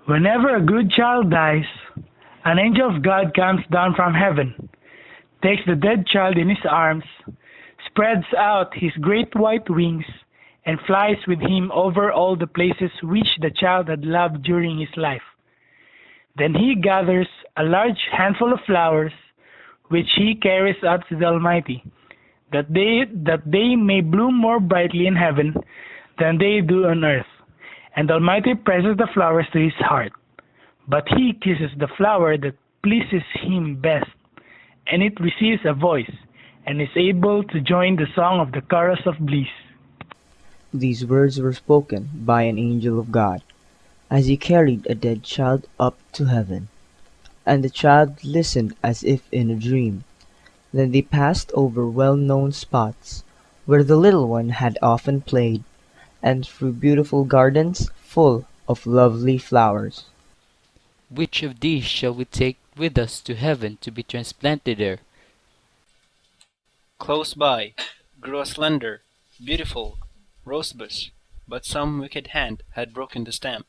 Whenever a good child dies, an angel of God comes down from heaven, takes the dead child in his arms, spreads out his great white wings, and flies with him over all the places which the child had loved during his life. Then he gathers a large handful of flowers, which he carries up to the Almighty, that they may bloom more brightly in heaven than they do on earth. And the Almighty presses the flowers to his heart. But he kisses the flower that pleases him best, and it receives a voice, and is able to join the song of the chorus of bliss. These words were spoken by an angel of God, as he carried a dead child up to heaven. And the child listened as if in a dream. Then they passed over well-known spots, where the little one had often played, and through beautiful gardens full of lovely flowers. Which of these shall we take with us to heaven to be transplanted there? Close by grew a slender, beautiful rosebush, but some wicked hand had broken the stem,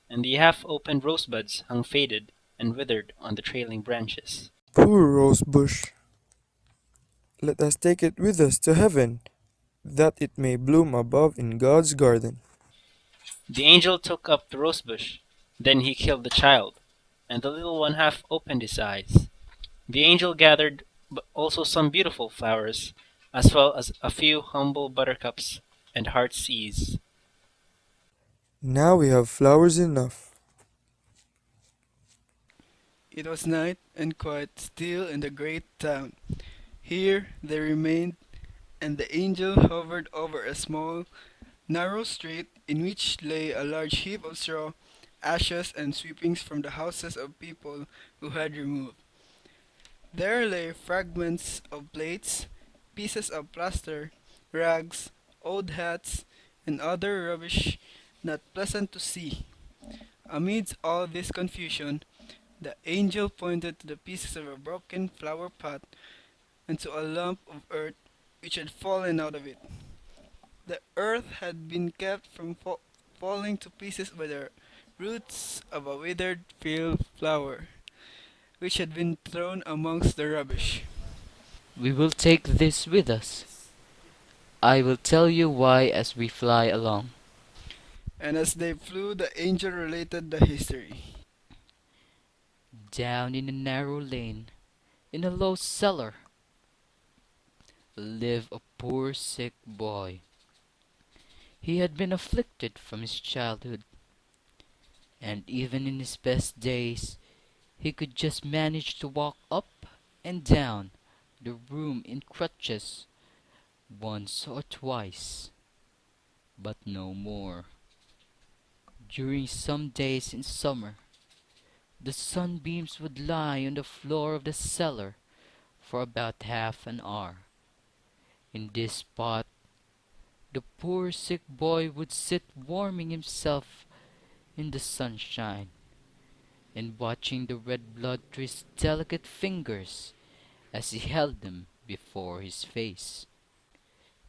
and the half-opened rosebuds hung faded and withered on the trailing branches. Poor rosebush, let us take it with us to heaven, that it may bloom above in God's garden. The angel took up the rosebush. Then he killed the child, and the little one half opened his eyes. The angel gathered also some beautiful flowers, as well as a few humble buttercups and heart's ease. Now we have flowers enough. It was night and quite still in the great town. Here they remained, and the angel hovered over a small, narrow street in which lay a large heap of straw, ashes, and sweepings from the houses of people who had removed. There lay fragments of plates, pieces of plaster, rags, old hats, and other rubbish not pleasant to see. Amidst all this confusion, the angel pointed to the pieces of a broken flower pot and to a lump of earth which had fallen out of it. The earth had been kept from falling to pieces by the roots of a withered field flower, which had been thrown amongst the rubbish. We will take this with us. I will tell you why as we fly along. And as they flew, the angel related the history. Down in a narrow lane, in a low cellar, lived a poor sick boy. He had been afflicted from his childhood, and even in his best days he could just manage to walk up and down the room in crutches once or twice, but no more. During some days in summer, the sunbeams would lie on the floor of the cellar for about half an hour. In this spot, the poor sick boy would sit warming himself in the sunshine and watching the red blood through his delicate fingers as he held them before his face.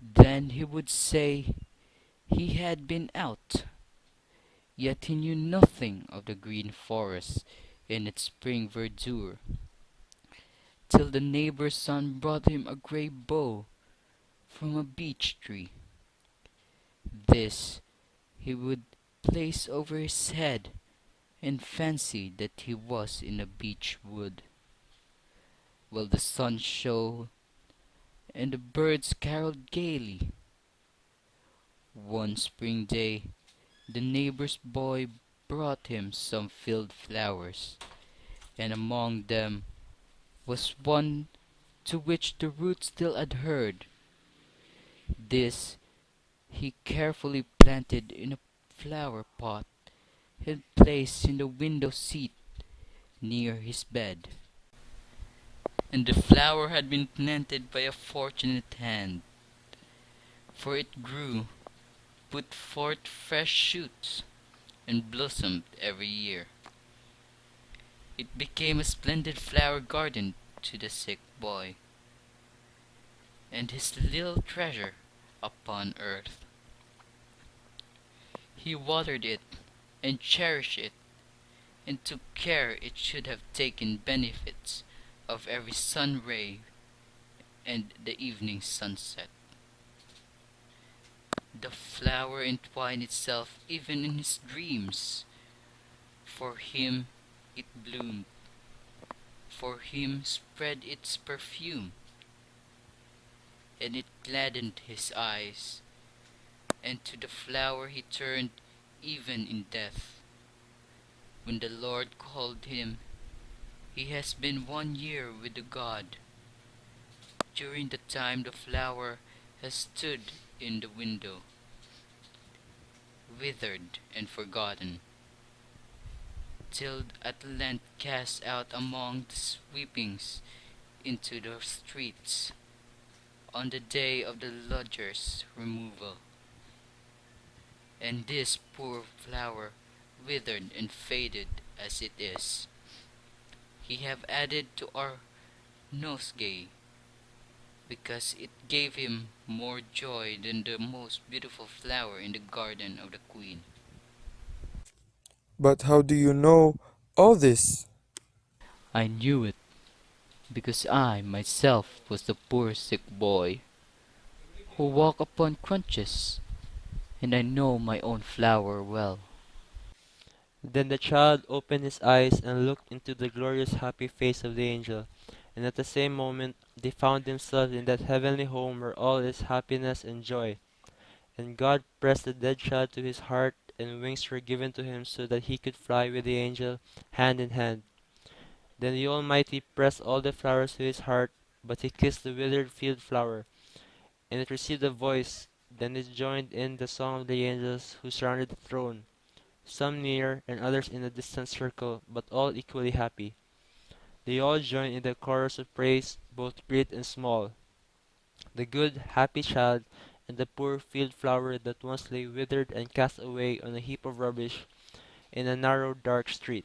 Then he would say he had been out, yet he knew nothing of the green forest in its spring verdure, till the neighbor's son brought him a gray bough from a beech tree. This he would place over his head and fancy that he was in a beech wood, while the sun shone and the birds caroled gaily. One spring day, the neighbor's boy brought him some field flowers, and among them was one to which the roots still adhered. This he carefully planted in a flower pot and placed in the window seat near his bed. And the flower had been planted by a fortunate hand, for it grew, put forth fresh shoots, and blossomed every year. It became a splendid flower garden to the sick boy, and his little treasure upon earth. He watered it and cherished it and took care it should have taken benefits of every sun ray and the evening sunset. The flower entwined itself even in his dreams. For him it bloomed, for him spread its perfume, and it gladdened his eyes, and to the flower he turned even in death. When the Lord called him, he has been 1 year with the God. During the time the flower has stood in the window, withered and forgotten, till at length cast out among the sweepings into the streets, on the day of the lodger's removal. And this poor flower, withered and faded as it is, he have added to our nosegay, because it gave him more joy than the most beautiful flower in the garden of the queen. But how do you know all this? I knew it, because I myself was the poor sick boy who walked upon crutches, and I know my own flower well. Then the child opened his eyes and looked into the glorious happy face of the angel, and at the same moment they found themselves in that heavenly home where all is happiness and joy. And God pressed the dead child to his heart, and wings were given to him so that he could fly with the angel hand in hand. Then the Almighty pressed all the flowers to his heart, but he kissed the withered field flower, and it received a voice. Then it joined in the song of the angels who surrounded the throne, some near and others in a distant circle, but all equally happy. They all joined in the chorus of praise, both great and small, the good, happy child, and the poor field flower that once lay withered and cast away on a heap of rubbish in a narrow, dark street.